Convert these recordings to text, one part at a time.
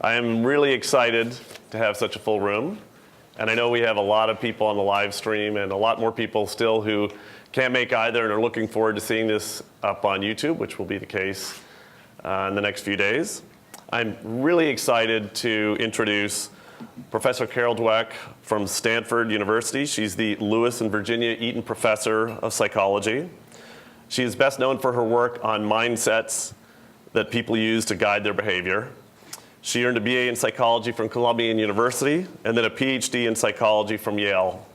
I am really excited to have such a full room. And I know we have a lot of people on the live stream and a lot more people still who can't make either and are looking forward to seeing this up on YouTube, which will be the case in the next few days. I'm really excited to introduce Professor CaroI Dweck from Stanford University. She's the Lewis and Virginia Eaton Professor of Psychology. She is best known for her work on mindsets that people use to guide their behavior. She earned a BA in psychology from Columbia University and then a PhD in psychology from Yale.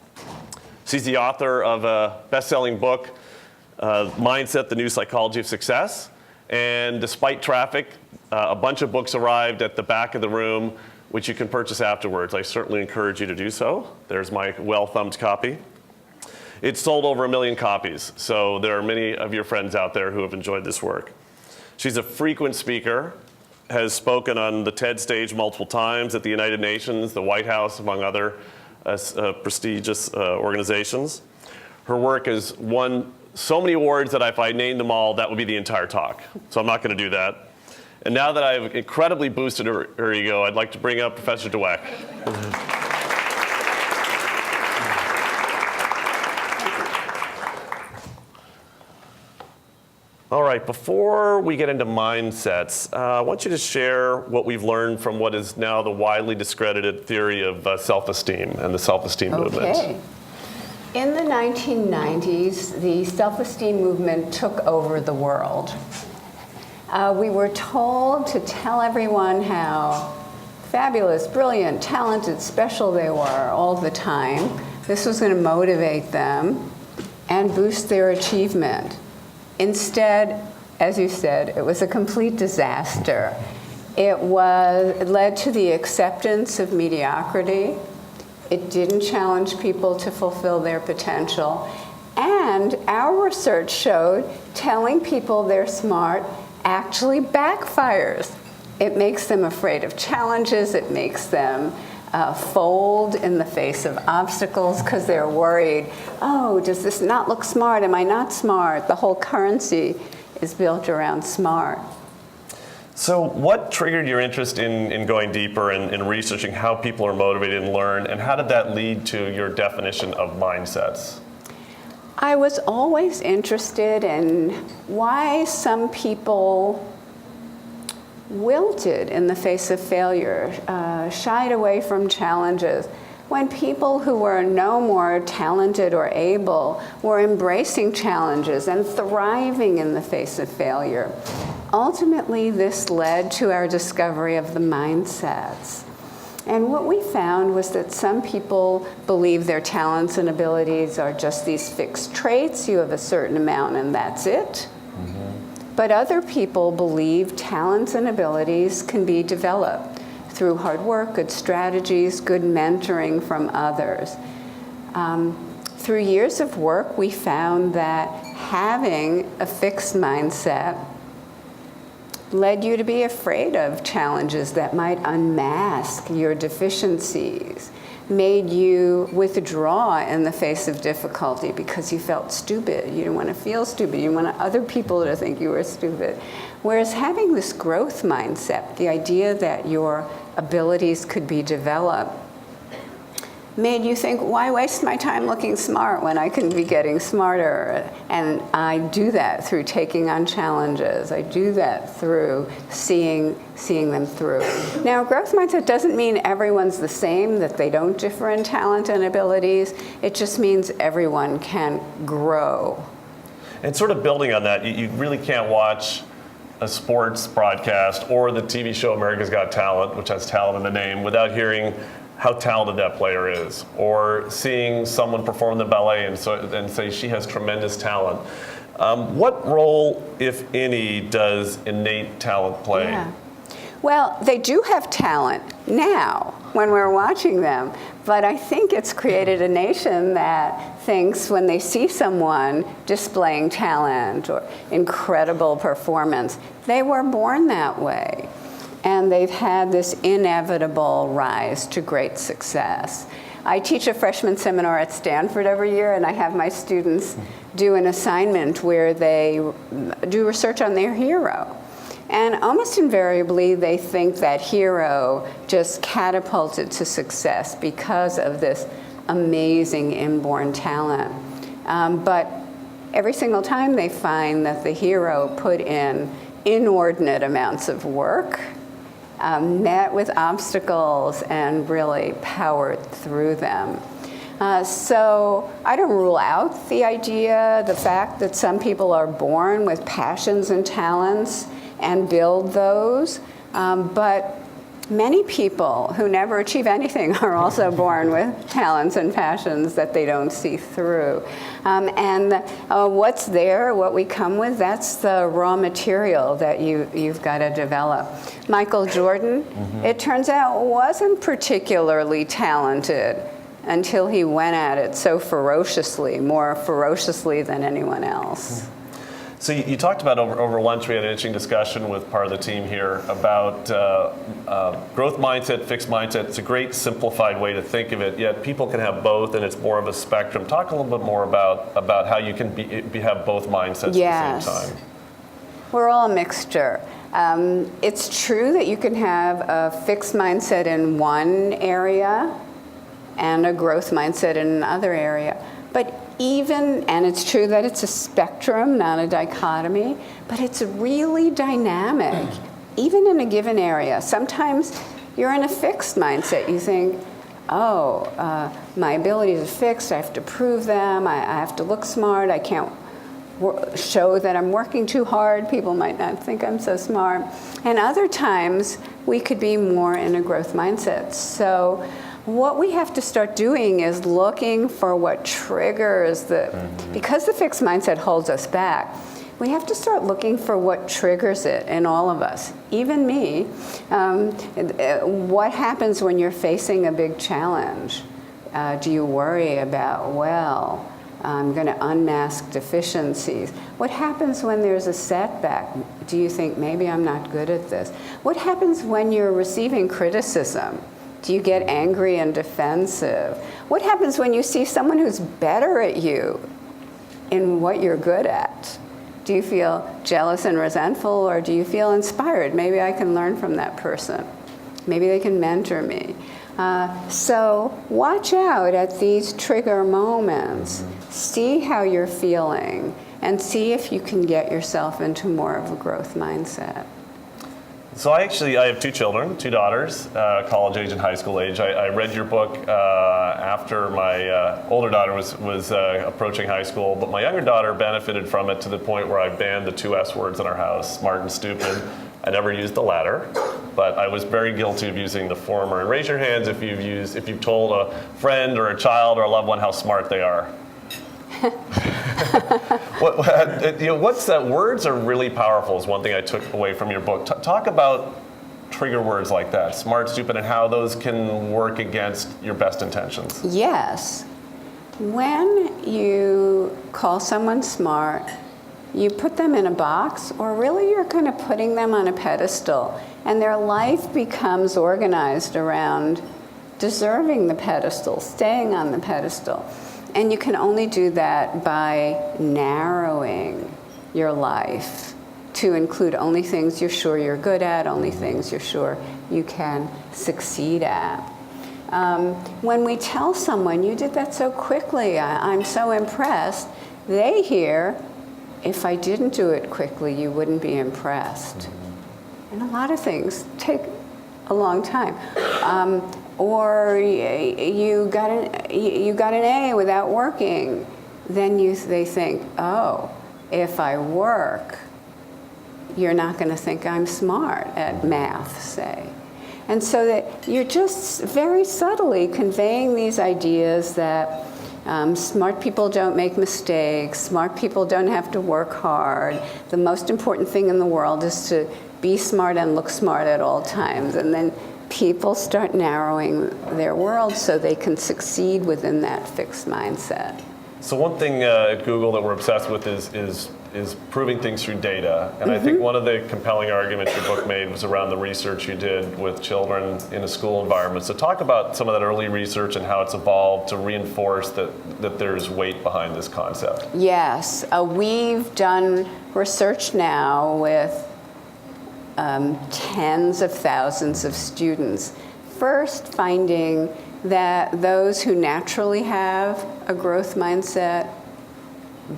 She's the author of a best-selling book, Mindset, the New Psychology of Success. And despite traffic, a bunch of books arrived at the back of the room, which you can purchase afterwards. I certainly encourage you to do so. There's my well-thumbed copy. It's sold over 1 million copies, so there are many of your friends out there who have enjoyed this work. She's a frequent speaker, has spoken on the TED stage multiple times at the United Nations, the White House, among other prestigious organizations. Her work has won so many awards that if I named them all, that would be the entire talk. So I'm not going to do that. And now that I've incredibly boosted her ego, I'd like to bring up Professor Dweck. All right, before we get into mindsets, I want you to share what we've learned from what is now the widely discredited theory of self-esteem and the self-esteem movement. In the 1990s, the self-esteem movement took over the world. We were told to tell everyone how fabulous, brilliant, talented, special they were all the time. This was going to motivate them and boost their achievement. Instead, as you said, it was a complete disaster. It led to the acceptance of mediocrity. It didn't challenge people to fulfill their potential. And our research showed telling people they're smart actually backfires. It makes them afraid of challenges. It makes them fold in the face of obstacles because they're worried, oh, does this not look smart? Am I not smart? The whole currency is built around smart. So what triggered your interest in going deeper and in researching how people are motivated and learn, and how did that lead to your definition of mindsets? I was always interested in why some people wilted in the face of failure, shied away from challenges, when people who were no more talented or able were embracing challenges and thriving in the face of failure. Ultimately, this led to our discovery of the mindsets. And what we found was that some people believe their talents and abilities are just these fixed traits. You have a certain amount and that's it. But other people believe talents and abilities can be developed through hard work, good strategies, good mentoring from others. Through years of work, we found that having a fixed mindset led you to be afraid of challenges that might unmask your deficiencies, made you withdraw in the face of difficulty because you felt stupid. You didn't want to feel stupid. You wanted other people to think you were stupid. Whereas having this growth mindset, the idea that your abilities could be developed, made you think, why waste my time looking smart when I can be getting smarter? And I do that through taking on challenges. I do that through seeing them through. Now, growth mindset doesn't mean everyone's the same, that they don't differ in talent and abilities. It just means everyone can grow. And sort of building on that, you really can't watch a sports broadcast or the TV show America's Got Talent, which has talent in the name, without hearing how talented that player is, or seeing someone perform the ballet and say she has tremendous talent. What role, if any, does innate talent play? Yeah. Well, they do have talent now when we're watching them, but I think it's created a nation that thinks when they see someone displaying talent or incredible performance, they were born that way. And they've had this inevitable rise to great success. I teach a freshman seminar at Stanford every year, and I have my students do an assignment where they do research on their hero. And almost invariably, they think that hero just catapulted to success because of this amazing inborn talent. But every single time they find that the hero put in inordinate amounts of work, met with obstacles, and really powered through them. So I don't rule out the fact that some people are born with passions and talents and build those, but many people who never achieve anything are also born with talents and passions that they don't see through. What's there, what we come with, that's the raw material that you've got to develop. Michael Jordan, it turns out, wasn't particularly talented until he went at it so ferociously, more ferociously than anyone else. So you talked about over lunch, we had an interesting discussion with part of the team here about growth mindset, fixed mindset. It's a great simplified way to think of it, yet people can have both and it's more of a spectrum. Talk a little bit more about how you can have both mindsets at the same time. We're all a mixture. It's true that you can have a fixed mindset in one area and a growth mindset in another area. But and it's true that it's a spectrum, not a dichotomy, but it's really dynamic, even in a given area. Sometimes you're in a fixed mindset. You think, my abilities are fixed, I have to prove them, I have to look smart, I can't show that I'm working too hard, people might not think I'm so smart. And other times, we could be more in a growth mindset. So what we have to start doing is looking for what triggers because the fixed mindset holds us back, we have to start looking for what triggers it in all of us, even me. What happens when you're facing a big challenge? Do you worry about, I'm going to unmask deficiencies? What happens when there's a setback? Do you think, maybe I'm not good at this? What happens when you're receiving criticism? Do you get angry and defensive? What happens when you see someone who's better at you in what you're good at? Do you feel jealous and resentful, or do you feel inspired? Maybe I can learn from that person. Maybe they can mentor me. So watch out at these trigger moments. See how you're feeling, and see if you can get yourself into more of a growth mindset. So I have two children, two daughters, college age and high school age. I read your book after my older daughter was approaching high school, but my younger daughter benefited from it to the point where I banned the two S words in our house, smart and stupid. I never used the latter, but I was very guilty of using the former. And raise your hands if you've told a friend or a child or a loved one how smart they are. What's that? Words are really powerful is one thing I took away from your book. Talk about trigger words like that, smart, stupid, and how those can work against your best intentions. Yes. When you call someone smart, you put them in a box, or really you're kind of putting them on a pedestal, and their life becomes organized around deserving the pedestal, staying on the pedestal. And you can only do that by narrowing your life to include only things you're sure you're good at, only things you're sure you can succeed at. When we tell someone, you did that so quickly, I'm so impressed, they hear, if I didn't do it quickly, you wouldn't be impressed. And a lot of things take a long time. Or you got an A without working, then they think, if I work, you're not going to think I'm smart at math, say. And so that you're just very subtly conveying these ideas that smart people don't make mistakes, smart people don't have to work hard. The most important thing in the world is to be smart and look smart at all times. And then people start narrowing their world so they can succeed within that fixed mindset. So one thing at Google that we're obsessed with is proving things through data. And I think one of the compelling arguments your book made was around the research you did with children in a school environment. So talk about some of that early research and how it's evolved to reinforce that there's weight behind this concept. Yes, we've done research now with tens of thousands of students. First, finding that those who naturally have a growth mindset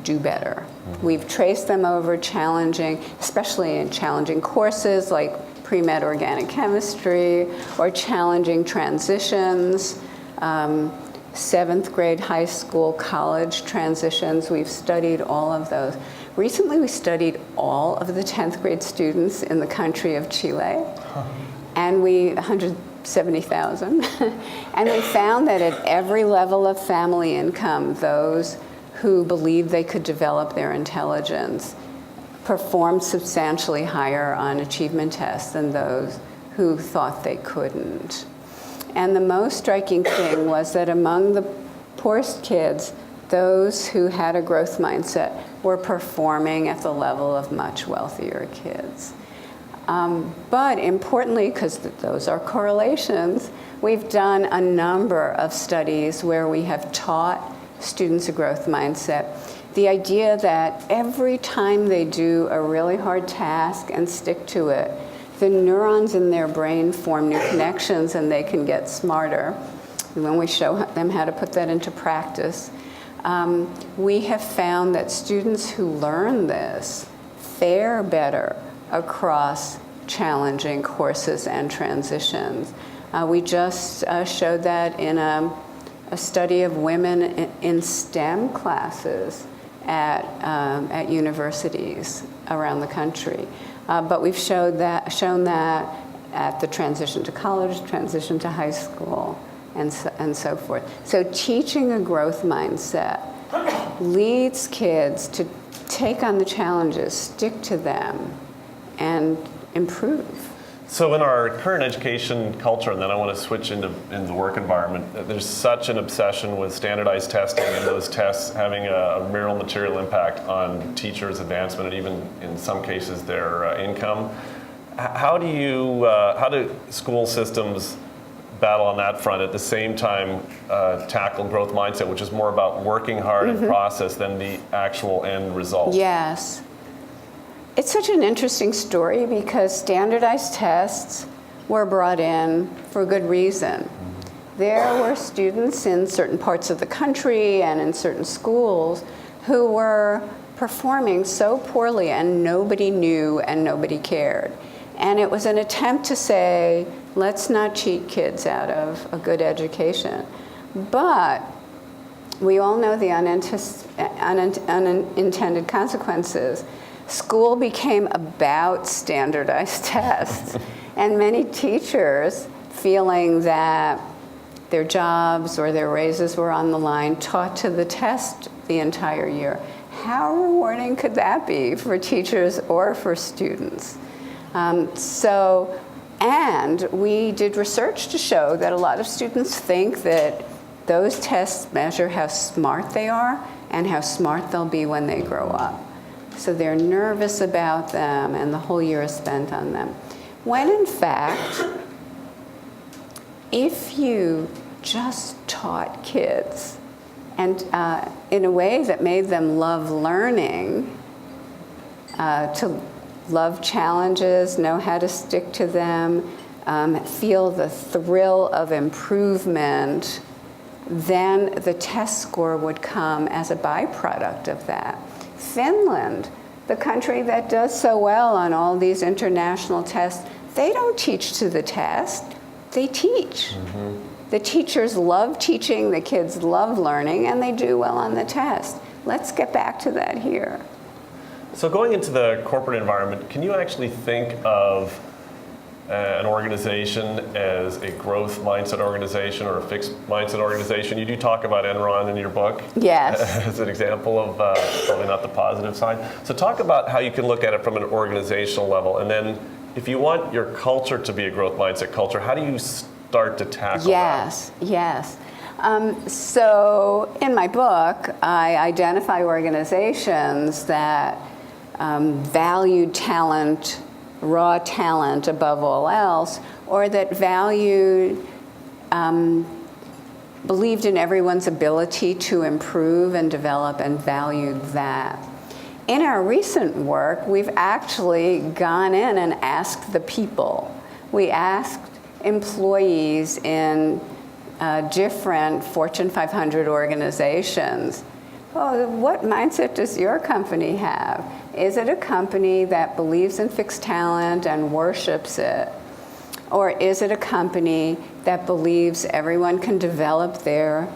do better. We've traced them over challenging, especially in challenging courses like pre-med organic chemistry or challenging transitions, 7th grade, high school, college transitions. We've studied all of those. Recently, we studied all of the 10th grade students in the country of Chile, and 170,000, and we found that at every level of family income, those who believed they could develop their intelligence performed substantially higher on achievement tests than those who thought they couldn't. And the most striking thing was that among the poorest kids, those who had a growth mindset were performing at the level of much wealthier kids. But importantly, because those are correlations, we've done a number of studies where we have taught students a growth mindset. The idea that every time they do a really hard task and stick to it, the neurons in their brain form new connections and they can get smarter. And when we show them how to put that into practice, we have found that students who learn this fare better across challenging courses and transitions. We just showed that in a study of women in STEM classes at universities around the country. But we've shown that at the transition to college, transition to high school, and so forth. So teaching a growth mindset leads kids to take on the challenges, stick to them, and improve. So in our current education culture, and then I want to switch into the work environment, there's such an obsession with standardized testing and those tests having a real material impact on teachers' advancement and even in some cases their income. How do school systems battle on that front at the same time tackle growth mindset, which is more about working hard and process than the actual end result? Yes. It's such an interesting story because standardized tests were brought in for good reason. There were students in certain parts of the country and in certain schools who were performing so poorly and nobody knew and nobody cared. And it was an attempt to say, let's not cheat kids out of a good education. But we all know the unintended consequences. School became about standardized tests, and many teachers, feeling that their jobs or their raises were on the line, taught to the test the entire year. How rewarding could that be for teachers or for students? And we did research to show that a lot of students think that those tests measure how smart they are and how smart they'll be when they grow up. So they're nervous about them, and the whole year is spent on them. When in fact, if you just taught kids and in a way that made them love learning, to love challenges, know how to stick to them, feel the thrill of improvement, then the test score would come as a byproduct of that. Finland, the country that does so well on all these international tests, they don't teach to the test, they teach. The teachers love teaching, the kids love learning, and they do well on the test. Let's get back to that here. So going into the corporate environment, can you actually think of an organization as a growth mindset organization or a fixed mindset organization? You do talk about Enron in your book. Yes. As an example of probably not the positive side. So talk about how you can look at it from an organizational level, and then if you want your culture to be a growth mindset culture, how do you start to tackle that? Yes. So in my book, I identify organizations that valued talent, raw talent above all else, or that valued, believed in everyone's ability to improve and develop and valued that. In our recent work, we've actually gone in and asked the people. We asked employees in different Fortune 500 organizations, oh, what mindset does your company have? Is it a company that believes in fixed talent and worships it? Or is it a company that believes everyone can develop their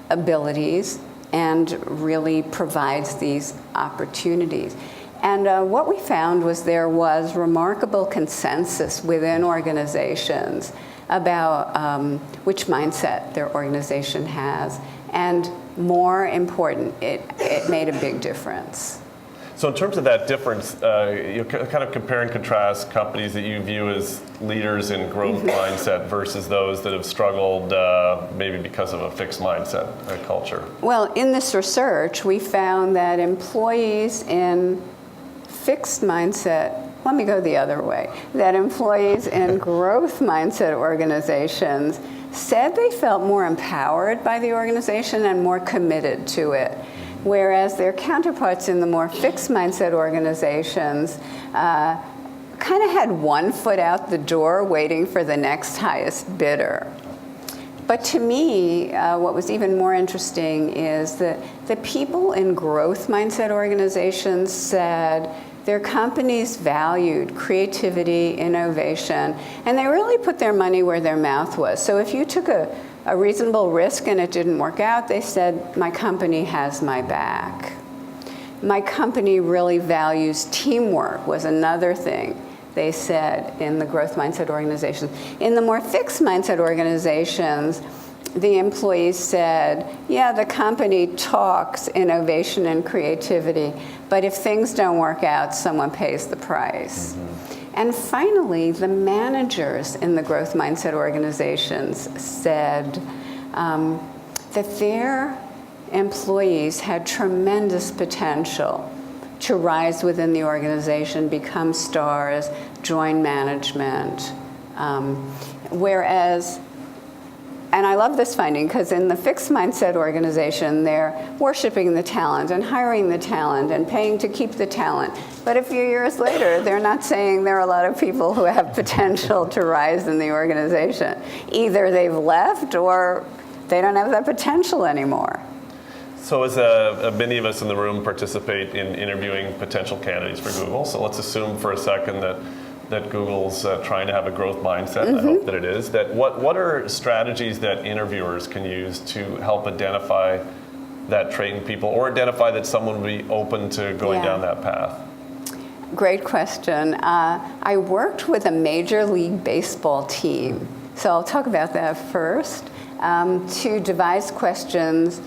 abilities and really provides these opportunities? And what we found was there was remarkable consensus within organizations about which mindset their organization has. And more important, it made a big difference. So in terms of that difference, you kind of compare and contrast companies that you view as leaders in growth mindset versus those that have struggled maybe because of a fixed mindset culture. Well, in this research, we found that employees in fixed mindset, let me go the other way, that employees in growth mindset organizations said they felt more empowered by the organization and more committed to it. Whereas their counterparts in the more fixed mindset organizations kind of had one foot out the door waiting for the next highest bidder. But to me, what was even more interesting is that the people in growth mindset organizations said their companies valued creativity, innovation, and they really put their money where their mouth was. So if you took a reasonable risk and it didn't work out, they said, my company has my back. My company really values teamwork was another thing they said in the growth mindset organizations. In the more fixed mindset organizations, the employees said, yeah, the company talks innovation and creativity, but if things don't work out, someone pays the price. And finally, the managers in the growth mindset organizations said that their employees had tremendous potential to rise within the organization, become stars, join management. Whereas, and I love this finding because in the fixed mindset organization, they're worshiping the talent and hiring the talent and paying to keep the talent. But a few years later, they're not saying there are a lot of people who have potential to rise in the organization. Either they've left or they don't have that potential anymore. So as many of us in the room participate in interviewing potential candidates for Google, so let's assume for a second that Google's trying to have a growth mindset, and I hope that it is, that what are strategies that interviewers can use to help identify that trait in people, or identify that someone would be open to going down that path? Great question. I worked with a Major League Baseball team, so I'll talk about that first, to devise questions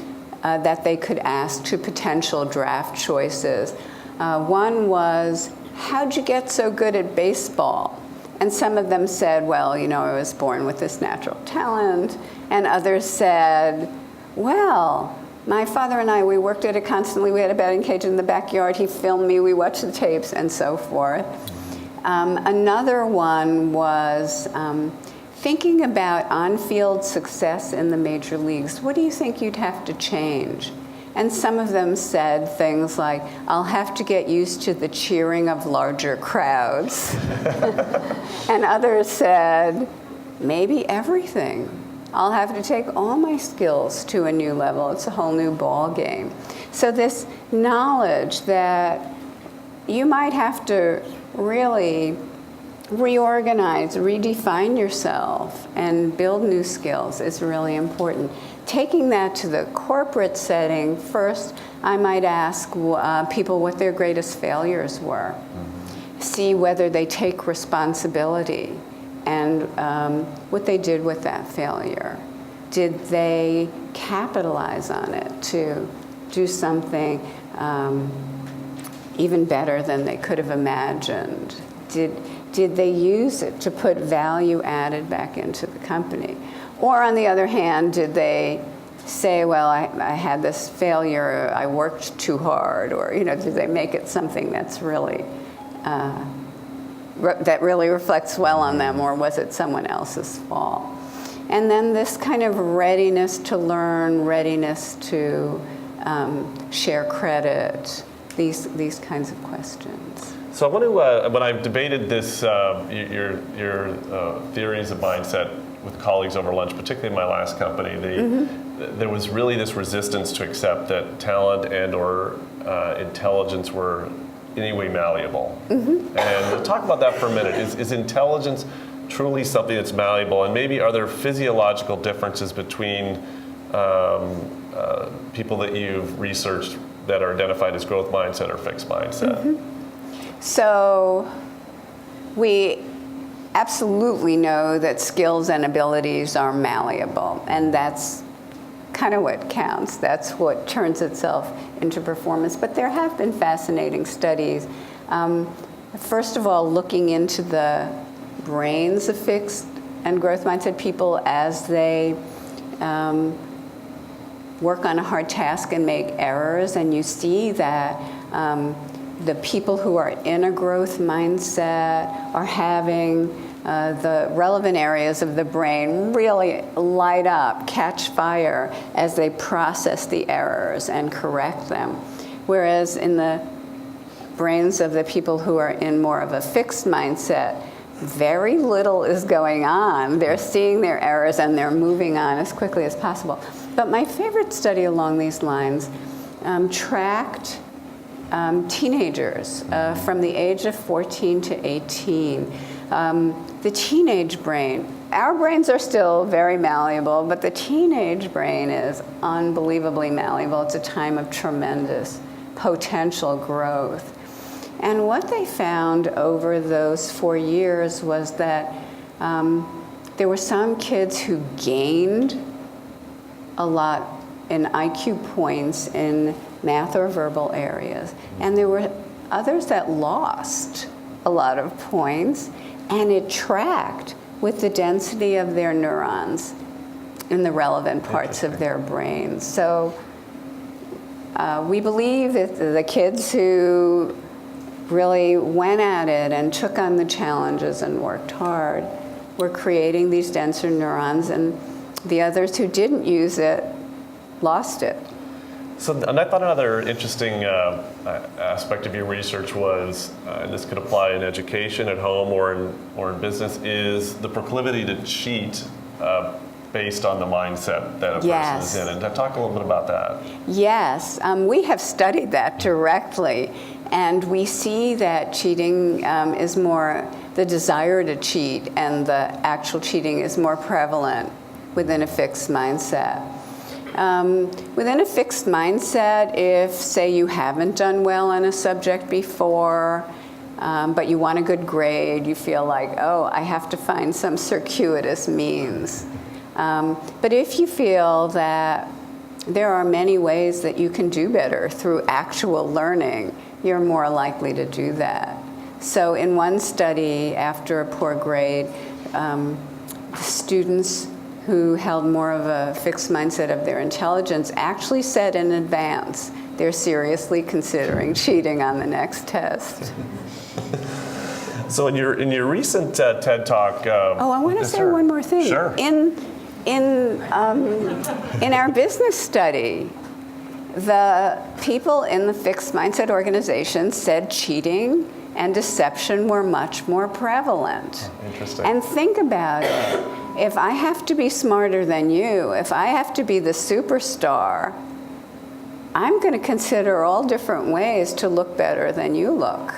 that they could ask to potential draft choices. One was, how'd you get so good at baseball? And some of them said, well, you know, I was born with this natural talent. And others said, well, my father and I, we worked at it constantly. We had a batting cage in the backyard. He filmed me. We watched the tapes and so forth. Another one was thinking about on-field success in the major leagues. What do you think you'd have to change? And some of them said things like, I'll have to get used to the cheering of larger crowds. And others said, maybe everything. I'll have to take all my skills to a new level. It's a whole new ball game. So this knowledge that you might have to really reorganize, redefine yourself, and build new skills is really important. Taking that to the corporate setting, first, I might ask people what their greatest failures were. See whether they take responsibility and what they did with that failure. Did they capitalize on it to do something even better than they could have imagined? Did they use it to put value added back into the company? Or on the other hand, did they say, well, I had this failure, I worked too hard, or did they make it something that's really, that really reflects well on them, or was it someone else's fault? And then this kind of readiness to learn, readiness to share credit, these kinds of questions. So I want to, when I've debated this, your theories of mindset with colleagues over lunch, particularly in my last company, there was really this resistance to accept that talent and or intelligence were in any way malleable. And we'll talk about that for a minute. Is intelligence truly something that's malleable? And maybe are there physiological differences between people that you've researched that are identified as growth mindset or fixed mindset? So we absolutely know that skills and abilities are malleable, and that's kind of what counts. That's what turns itself into performance. But there have been fascinating studies. First of all, looking into the brains of fixed and growth mindset people as they work on a hard task and make errors, and you see that the people who are in a growth mindset are having the relevant areas of the brain really light up, catch fire as they process the errors and correct them. Whereas in the brains of the people who are in more of a fixed mindset, very little is going on. They're seeing their errors and they're moving on as quickly as possible. But my favorite study along these lines tracked teenagers from the age of 14 to 18. The teenage brain, our brains are still very malleable, but the teenage brain is unbelievably malleable. It's a time of tremendous potential growth. And what they found over those 4 years was that there were some kids who gained a lot in IQ points in math or verbal areas, and there were others that lost a lot of points, and it tracked with the density of their neurons in the relevant parts of their brains. So we believe that the kids who really went at it and took on the challenges and worked hard were creating these denser neurons, and the others who didn't use it lost it. So, and I thought another interesting aspect of your research was, and this could apply in education at home or in business, is the proclivity to cheat based on the mindset that a person is in. And talk a little bit about that. Yes, we have studied that directly, and we see that cheating is more, the desire to cheat and the actual cheating is more prevalent within a fixed mindset. Within a fixed mindset, if, say, you haven't done well on a subject before, but you want a good grade, you feel like, oh, I have to find some circuitous means. But if you feel that there are many ways that you can do better through actual learning, you're more likely to do that. So in one study, after a poor grade, students who held more of a fixed mindset of their intelligence actually said in advance they're seriously considering cheating on the next test. So in your recent TED Talk... I want to say one more thing. Sure. In our business study, the people in the fixed mindset organization said cheating and deception were much more prevalent. Interesting. And think about it. If I have to be smarter than you, if I have to be the superstar, I'm going to consider all different ways to look better than you look.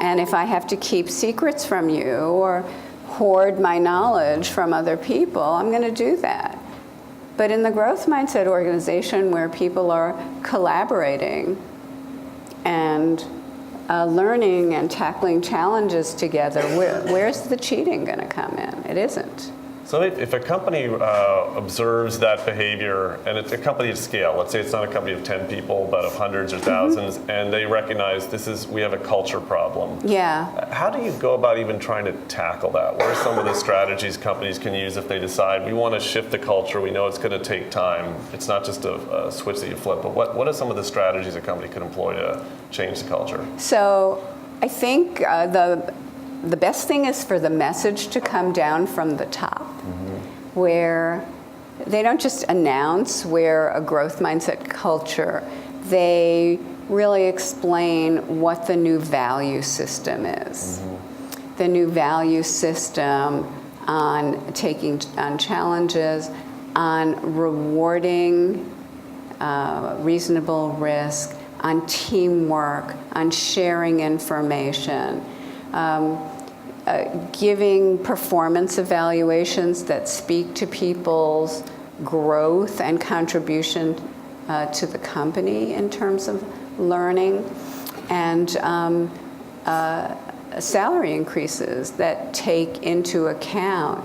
And if I have to keep secrets from you or hoard my knowledge from other people, I'm going to do that. But in the growth mindset organization where people are collaborating and learning and tackling challenges together, where's the cheating going to come in? It isn't. So if a company observes that behavior, and it's a company at scale, let's say it's not a company of 10 people, but of hundreds or thousands, and they recognize we have a culture problem. Yeah. How do you go about even trying to tackle that? What are some of the strategies companies can use if they decide we want to shift the culture, we know it's going to take time, it's not just a switch that you flip, but what are some of the strategies a company could employ to change the culture? So I think the best thing is for the message to come down from the top, where they don't just announce we're a growth mindset culture. They really explain what the new value system is. The new value system on taking on challenges, on rewarding reasonable risk, on teamwork, on sharing information, giving performance evaluations that speak to people's growth and contribution to the company in terms of learning, and salary increases that take into account,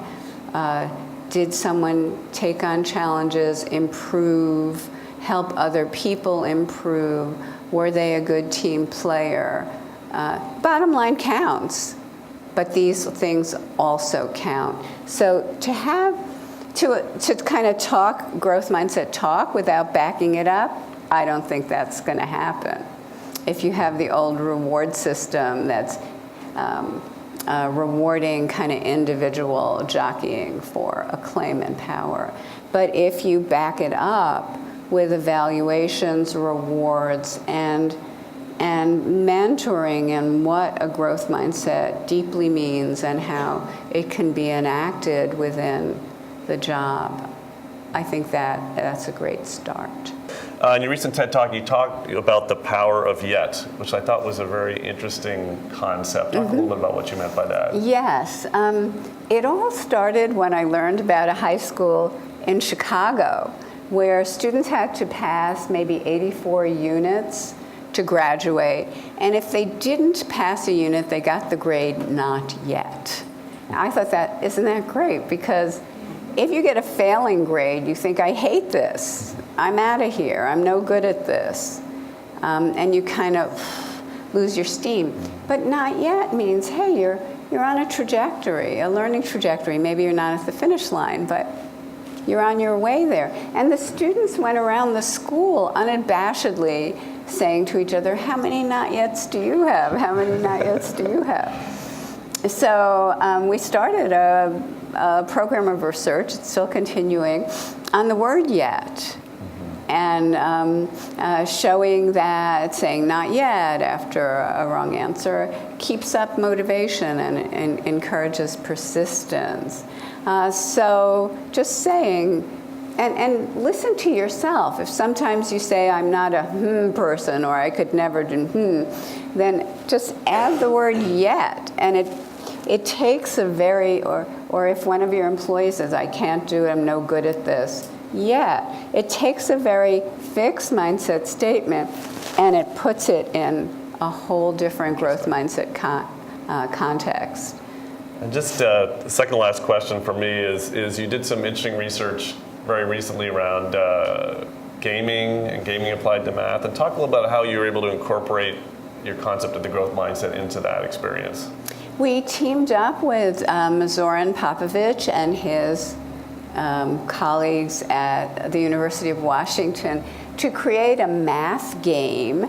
did someone take on challenges, improve, help other people improve, were they a good team player? Bottom line counts, but these things also count. So to kind of talk growth mindset talk without backing it up, I don't think that's going to happen. If you have the old reward system that's rewarding kind of individual jockeying for acclaim and power. But if you back it up with evaluations, rewards, and mentoring, and what a growth mindset deeply means and how it can be enacted within the job, I think that's a great start. In your recent TED Talk, you talked about the power of yet, which I thought was a very interesting concept. Talk a little bit about what you meant by that. Yes. It all started when I learned about a high school in Chicago where students had to pass maybe 84 units to graduate. And if they didn't pass a unit, they got the grade not yet. I thought isn't that great? Because if you get a failing grade, you think, I hate this. I'm out of here. I'm no good at this. And you kind of lose your steam. But not yet means, hey, you're on a trajectory, a learning trajectory. Maybe you're not at the finish line, but you're on your way there. And the students went around the school unabashedly saying to each other, how many not yets do you have? How many not yets do you have? So we started a program of research, it's still continuing, on the word yet. And showing that saying not yet after a wrong answer keeps up motivation and encourages persistence. So just saying, and listen to yourself. If sometimes you say, I'm not a person, or I could never do then just add the word yet. And it takes a very, or if one of your employees says, I can't do it, I'm no good at this, it takes a very fixed mindset statement and it puts it in a whole different growth mindset context. And just the second to last question for me is you did some interesting research very recently around gaming and gaming applied to math. And talk a little about how you were able to incorporate your concept of the growth mindset into that experience. We teamed up with Zoran Popovich and his colleagues at the University of Washington to create a math game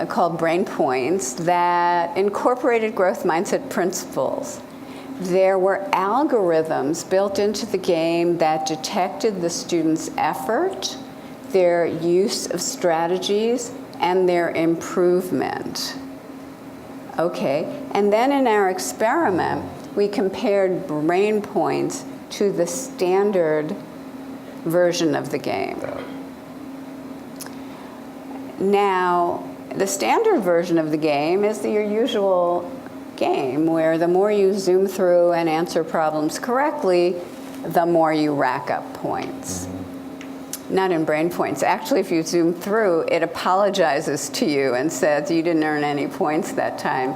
called Brain Points that incorporated growth mindset principles. There were algorithms built into the game that detected the students' effort, their use of strategies, and their improvement. Okay, and then in our experiment, we compared Brain Points to the standard version of the game. Now, the standard version of the game is your usual game where the more you zoom through and answer problems correctly, the more you rack up points. Not in Brain Points. Actually, if you zoom through, it apologizes to you and says you didn't earn any points that time.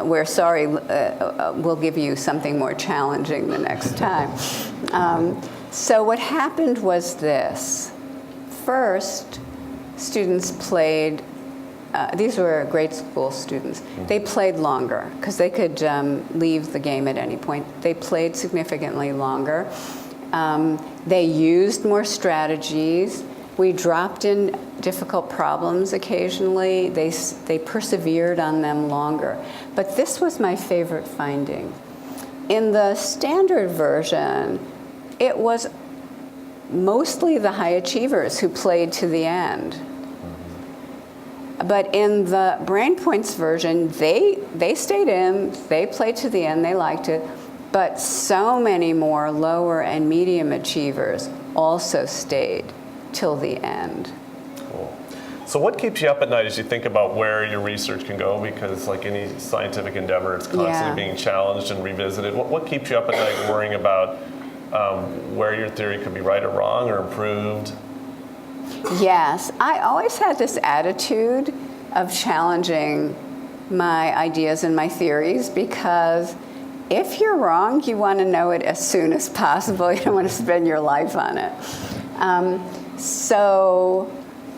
We're sorry, we'll give you something more challenging the next time. So what happened was this. First, students played, these were grade school students. They played longer because they could leave the game at any point. They played significantly longer. They used more strategies. We dropped in difficult problems occasionally. They persevered on them longer. But this was my favorite finding. In the standard version, it was mostly the high achievers who played to the end. But in the Brain Points version, they stayed in, they played to the end, they liked it, but so many more lower and medium achievers also stayed till the end. Cool. So what keeps you up at night as you think about where your research can go? Because like any scientific endeavor, it's constantly being challenged and revisited. What keeps you up at night worrying about where your theory could be right or wrong or improved? Yes, I always had this attitude of challenging my ideas and my theories, because if you're wrong, you want to know it as soon as possible. You don't want to spend your life on it. So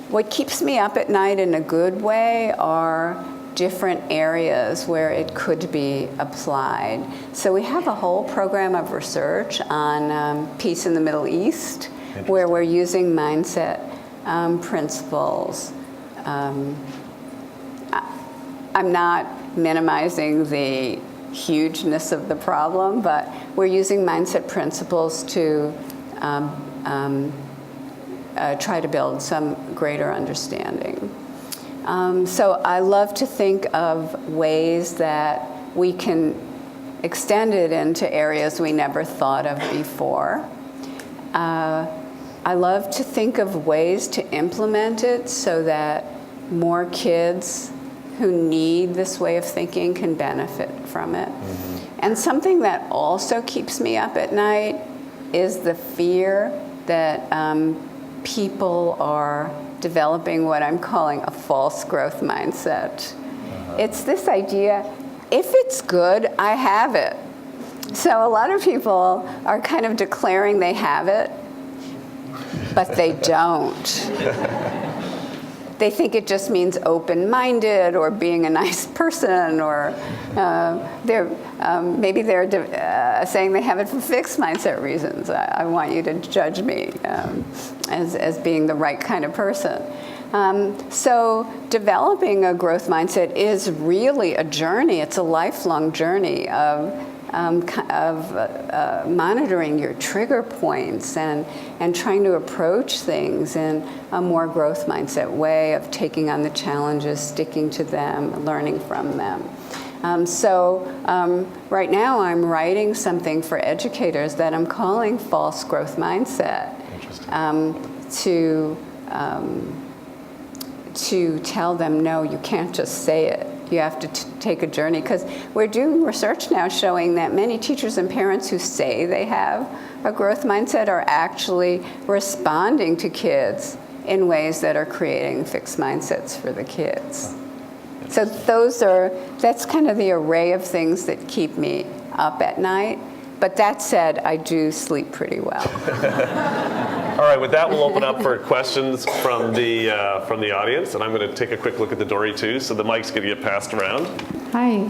what keeps me up at night in a good way are different areas where it could be applied. So we have a whole program of research on peace in the Middle East, where we're using mindset principles. I'm not minimizing the hugeness of the problem, but we're using mindset principles to try to build some greater understanding. So I love to think of ways that we can extend it into areas we never thought of before. I love to think of ways to implement it so that more kids who need this way of thinking can benefit from it. Mm-hmm. And something that also keeps me up at night is the fear that people are developing what I'm calling a false growth mindset. Uh-huh. It's this idea, if it's good, I have it. So a lot of people are kind of declaring they have it, but they don't. They think it just means open-minded or being a nice person, or maybe they're saying they have it for fixed mindset reasons. I want you to judge me as being the right kind of person. So developing a growth mindset is really a journey. It's a lifelong journey of monitoring your trigger points and trying to approach things in a more growth mindset way of taking on the challenges, sticking to them, learning from them. Right now I'm writing something for educators that I'm calling false growth mindset. To tell them, no, you can't just say it. You have to take a journey, because we're doing research now showing that many teachers and parents who say they have a growth mindset are actually responding to kids in ways that are creating fixed mindsets for the kids. So that's kind of the array of things that keep me up at night. But that said, I do sleep pretty well. All right, with that, we'll open up for questions from the audience, and I'm going to take a quick look at the Dory too, so the mic's going to get passed around. Hi.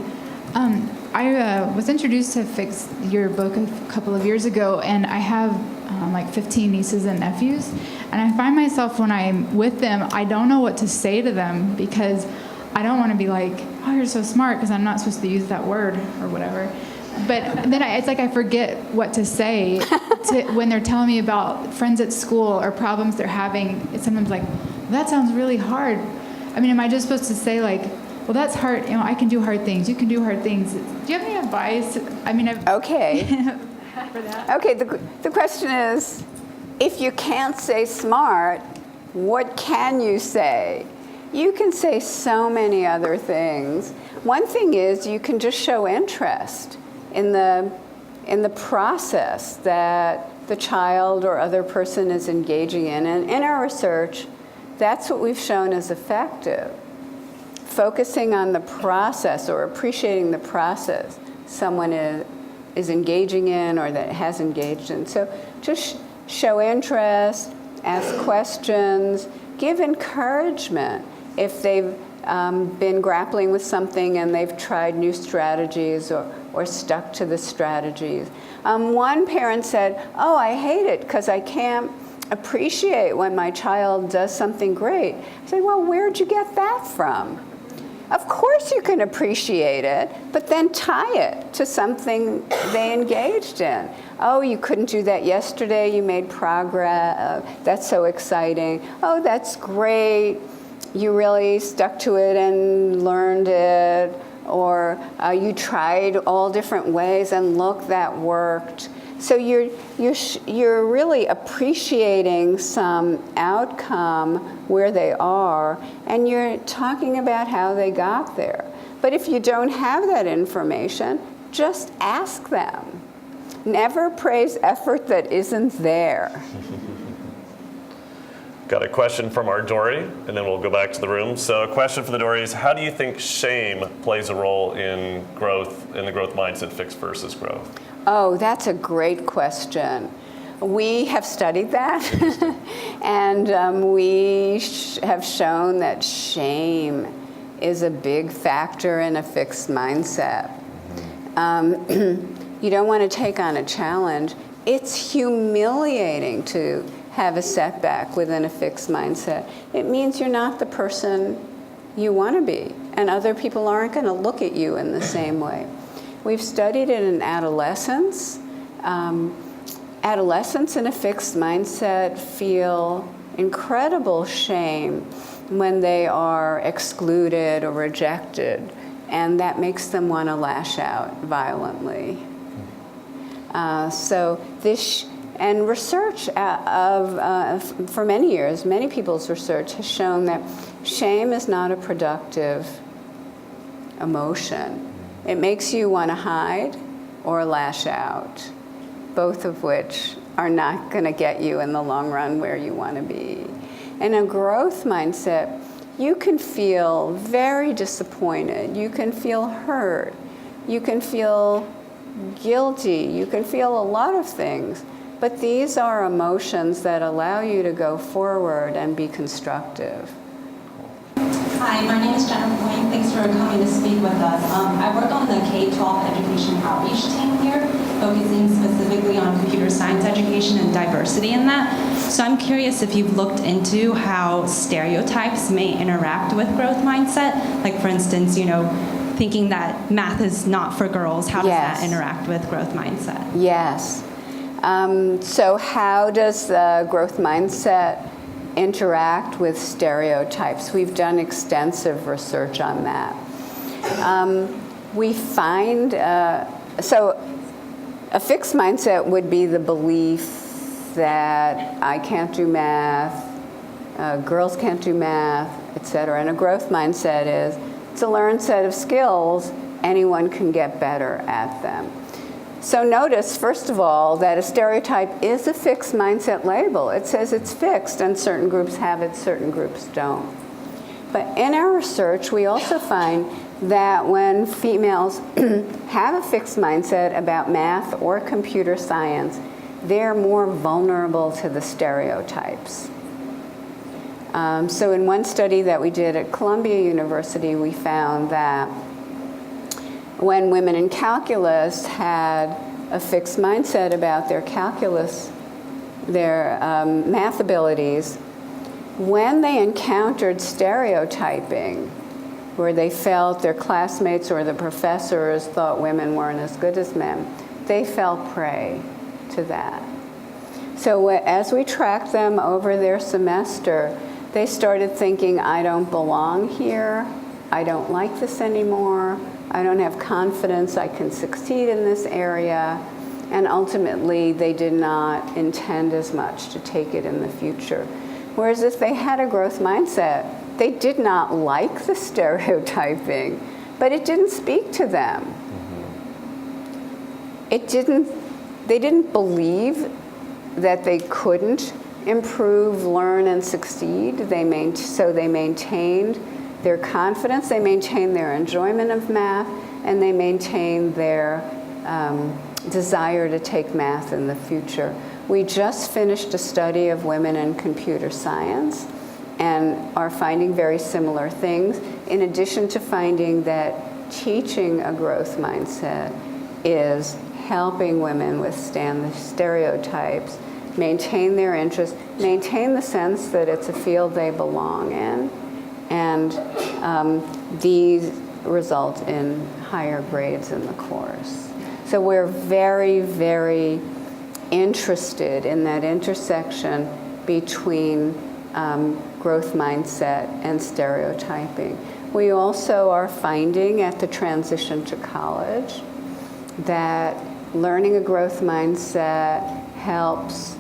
I was introduced to Fix Your book a couple of years ago, and I have like 15 nieces and nephews, and I find myself when I'm with them, I don't know what to say to them, because I don't want to be like, oh, you're so smart, because I'm not supposed to use that word or whatever. But then it's like I forget what to say when they're telling me about friends at school or problems they're having. It's sometimes like, that sounds really hard. I mean, am I just supposed to say like, well, that's hard. You know, I can do hard things. You can do hard things. Do you have any advice? I mean, okay. For that? Okay, the question is, if you can't say smart, what can you say? You can say so many other things. One thing is you can just show interest in the process that the child or other person is engaging in. And in our research, that's what we've shown is effective. Focusing on the process or appreciating the process someone is engaging in or that has engaged in. So just show interest, ask questions, give encouragement if they've been grappling with something and they've tried new strategies or stuck to the strategies. One parent said, oh, I hate it because I can't appreciate when my child does something great. I said, well, where'd you get that from? Of course you can appreciate it, but then tie it to something they engaged in. Oh, you couldn't do that yesterday, you made progress, that's so exciting. Oh, that's great. you really stuck to it and learned it, or you tried all different ways and look, that worked. So you're really appreciating some outcome where they are, and you're talking about how they got there. But if you don't have that information, just ask them. Never praise effort that isn't there. Got a question from our Dory, and then we'll go back to the room. So a question for the Dory is, how do you think shame plays a role in growth, in the growth mindset, fix versus growth? Oh, that's a great question. We have studied that, and we have shown that shame is a big factor in a fixed mindset. You don't want to take on a challenge. It's humiliating to have a setback within a fixed mindset. It means you're not the person you want to be, and other people aren't going to look at you in the same way. We've studied it in adolescents. Adolescents in a fixed mindset feel incredible shame when they are excluded or rejected, and that makes them want to lash out violently. And research for many years, many people's research has shown that shame is not a productive emotion. It makes you want to hide or lash out, both of which are not going to get you in the long run where you want to be. In a growth mindset, you can feel very disappointed. You can feel hurt. You can feel guilty. You can feel a lot of things. But these are emotions that allow you to go forward and be constructive. Hi, my name is Jennifer Wayne. Thanks for coming to speak with us. I work on the K-12 education outreach team here, focusing specifically on computer science education and diversity in that. So I'm curious if you've looked into how stereotypes may interact with growth mindset. Like, for instance, thinking that math is not for girls. How does that interact with growth mindset? Yes. So how does the growth mindset interact with stereotypes? We've done extensive research on that. We find, so a fixed mindset would be the belief that I can't do math, girls can't do math, etc. And a growth mindset is, it's a learned set of skills, anyone can get better at them. So notice, first of all, that a stereotype is a fixed mindset label. It says it's fixed, and certain groups have it, certain groups don't. But in our research, we also find that when females have a fixed mindset about math or computer science, they're more vulnerable to the stereotypes. So in one study that we did at Columbia University, we found that when women in calculus had a fixed mindset about their calculus, their math abilities, when they encountered stereotyping, where they felt their classmates or the professors thought women weren't as good as men, they fell prey to that. So as we tracked them over their semester, they started thinking, I don't belong here, I don't like this anymore, I don't have confidence I can succeed in this area, and ultimately they did not intend as much to take it in the future. Whereas if they had a growth mindset, they did not like the stereotyping, but it didn't speak to them. They didn't believe that they couldn't improve, learn, and succeed. So they maintained their confidence, they maintained their enjoyment of math, and they maintained their desire to take math in the future. We just finished a study of women in computer science and are finding very similar things, in addition to finding that teaching a growth mindset is helping women withstand the stereotypes, maintain their interest, maintain the sense that it's a field they belong in, and these result in higher grades in the course. So we're very, very interested in that intersection between growth mindset and stereotyping. We also are finding at the transition to college that learning a growth mindset helps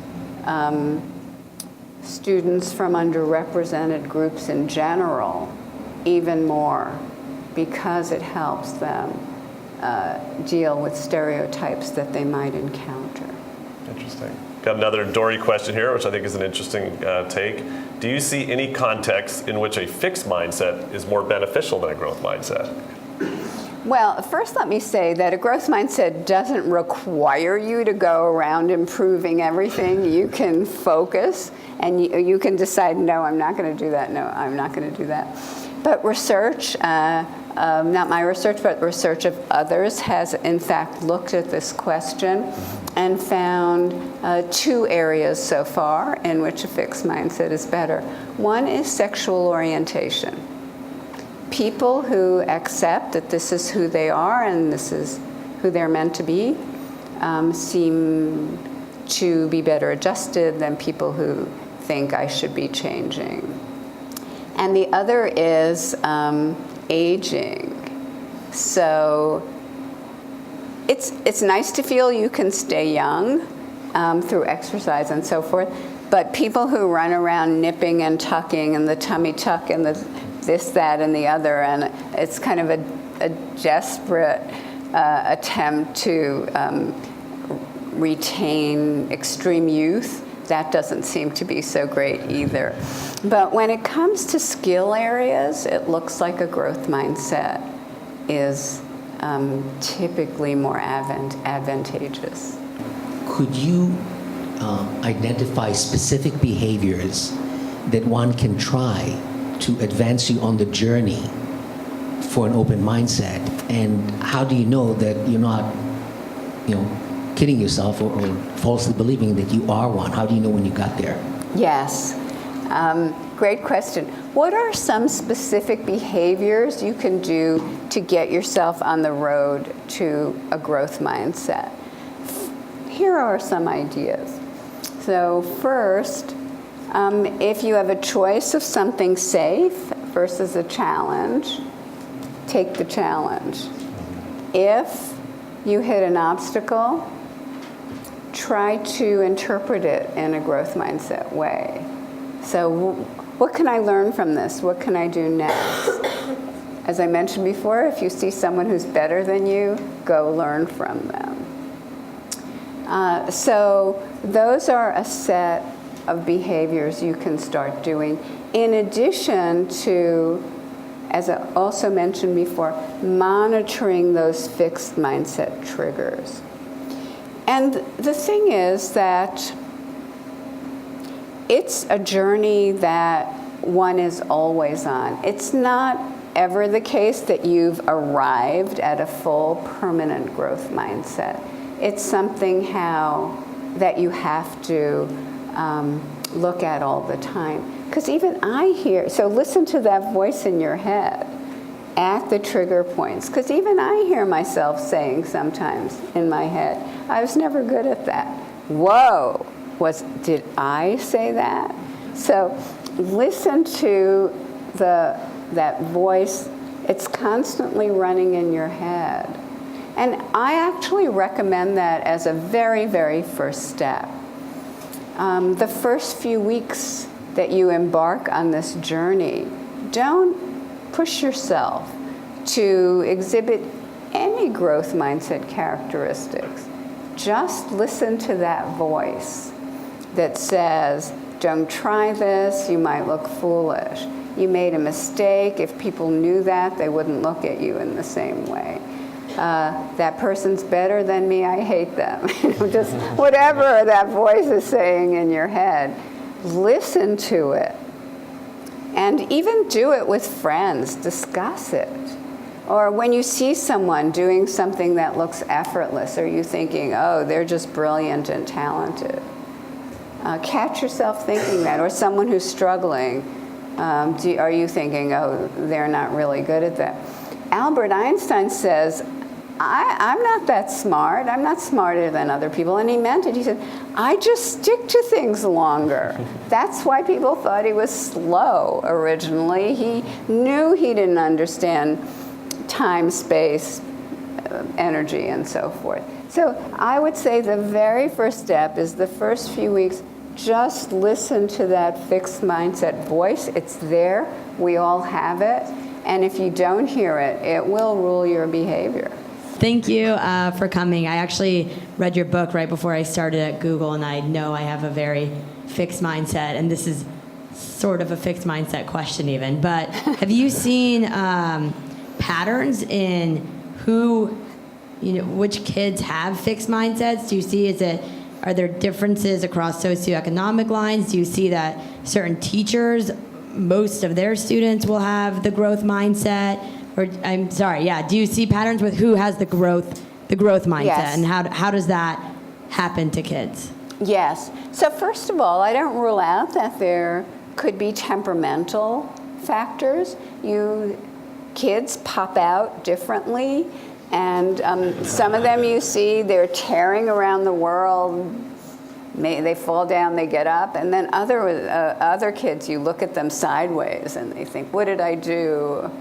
students from underrepresented groups in general even more, because it helps them deal with stereotypes that they might encounter. Interesting. Got another Dory question here, which I think is an interesting take. Do you see any contexts in which a fixed mindset is more beneficial than a growth mindset? Well, first let me say that a growth mindset doesn't require you to go around improving everything. You can focus and you can decide, no, I'm not going to do that, no, I'm not going to do that. But research, not my research, but research of others has in fact looked at this question and found 2 areas so far in which a fixed mindset is better. One is sexual orientation. People who accept that this is who they are and this is who they're meant to be seem to be better adjusted than people who think I should be changing. And the other is aging. So it's nice to feel you can stay young through exercise and so forth, but people who run around nipping and tucking and the tummy tuck and the this, that, and the other, and it's kind of a desperate attempt to retain extreme youth. That doesn't seem to be so great either. But when it comes to skill areas, it looks like a growth mindset is typically more advantageous. Could you identify specific behaviors that one can try to advance you on the journey for an open mindset? And how do you know that you're not, kidding yourself or falsely believing that you are one? How do you know when you got there? Yes, great question. What are some specific behaviors you can do to get yourself on the road to a growth mindset? Here are some ideas. So first, if you have a choice of something safe versus a challenge, take the challenge. If you hit an obstacle, try to interpret it in a growth mindset way. So what can I learn from this? What can I do next? As I mentioned before, if you see someone who's better than you, go learn from them. So those are a set of behaviors you can start doing, in addition to, as I also mentioned before, monitoring those fixed mindset triggers. And the thing is that it's a journey that one is always on. It's not ever the case that you've arrived at a full permanent growth mindset. It's something that you have to look at all the time. Because even I hear, so listen to that voice in your head at the trigger points. Because even I hear myself saying sometimes in my head, I was never good at that. Whoa, did I say that? So listen to that voice. It's constantly running in your head. And I actually recommend that as a very, very first step. The first few weeks that you embark on this journey, don't push yourself to exhibit any growth mindset characteristics. Just listen to that voice that says, don't try this, you might look foolish. You made a mistake. If people knew that, they wouldn't look at you in the same way. That person's better than me, I hate them. Just whatever that voice is saying in your head, listen to it. And even do it with friends, discuss it. Or when you see someone doing something that looks effortless, are you thinking, oh, they're just brilliant and talented? Catch yourself thinking that. Or someone who's struggling, are you thinking, oh, they're not really good at that? Albert Einstein says, I'm not that smart. I'm not smarter than other people. And he meant it. He said, I just stick to things longer. That's why people thought he was slow originally. He knew he didn't understand time, space, energy, and so forth. So I would say the very first step is the first few weeks, just listen to that fixed mindset voice. It's there. We all have it. And if you don't hear it, it will rule your behavior. Thank you for coming. I actually read your book right before I started at Google, and I know I have a very fixed mindset, and this is sort of a fixed mindset question even. But have you seen patterns in which kids have fixed mindsets? Do you see, are there differences across socioeconomic lines? Do you see that certain teachers, most of their students will have the growth mindset? Or I'm sorry, yeah. Do you see patterns with who has the growth mindset, Yes. and how does that happen to kids? Yes. So first of all, I don't rule out that there could be temperamental factors. Kids pop out differently, and some of them you see, they're tearing around the world. They fall down, they get up, and then other kids, you look at them sideways and they think, what did I do?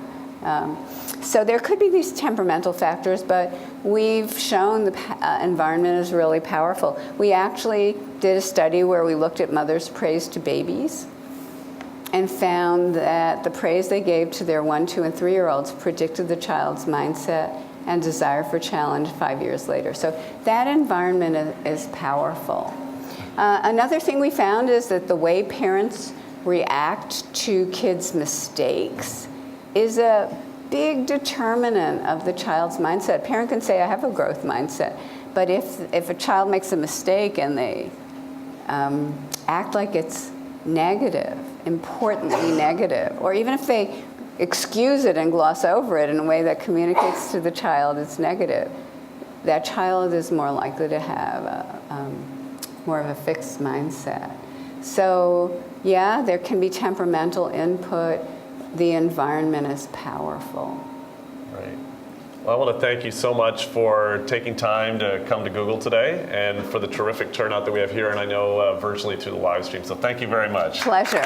So there could be these temperamental factors, but we've shown the environment is really powerful. We actually did a study where we looked at mothers' praise to babies and found that the praise they gave to their 1, 2, and 3-year-olds predicted the child's mindset and desire for challenge 5 years later. So that environment is powerful. Another thing we found is that the way parents react to kids' mistakes is a big determinant of the child's mindset. A parent can say, I have a growth mindset, but if a child makes a mistake and they act like it's negative, importantly negative, or even if they excuse it and gloss over it in a way that communicates to the child it's negative, that child is more likely to have more of a fixed mindset. So yeah, there can be temperamental input. The environment is powerful. Right. Well, I want to thank you so much for taking time to come to Google today and for the terrific turnout that we have here, and I know virtually through the live stream. So thank you very much. Pleasure.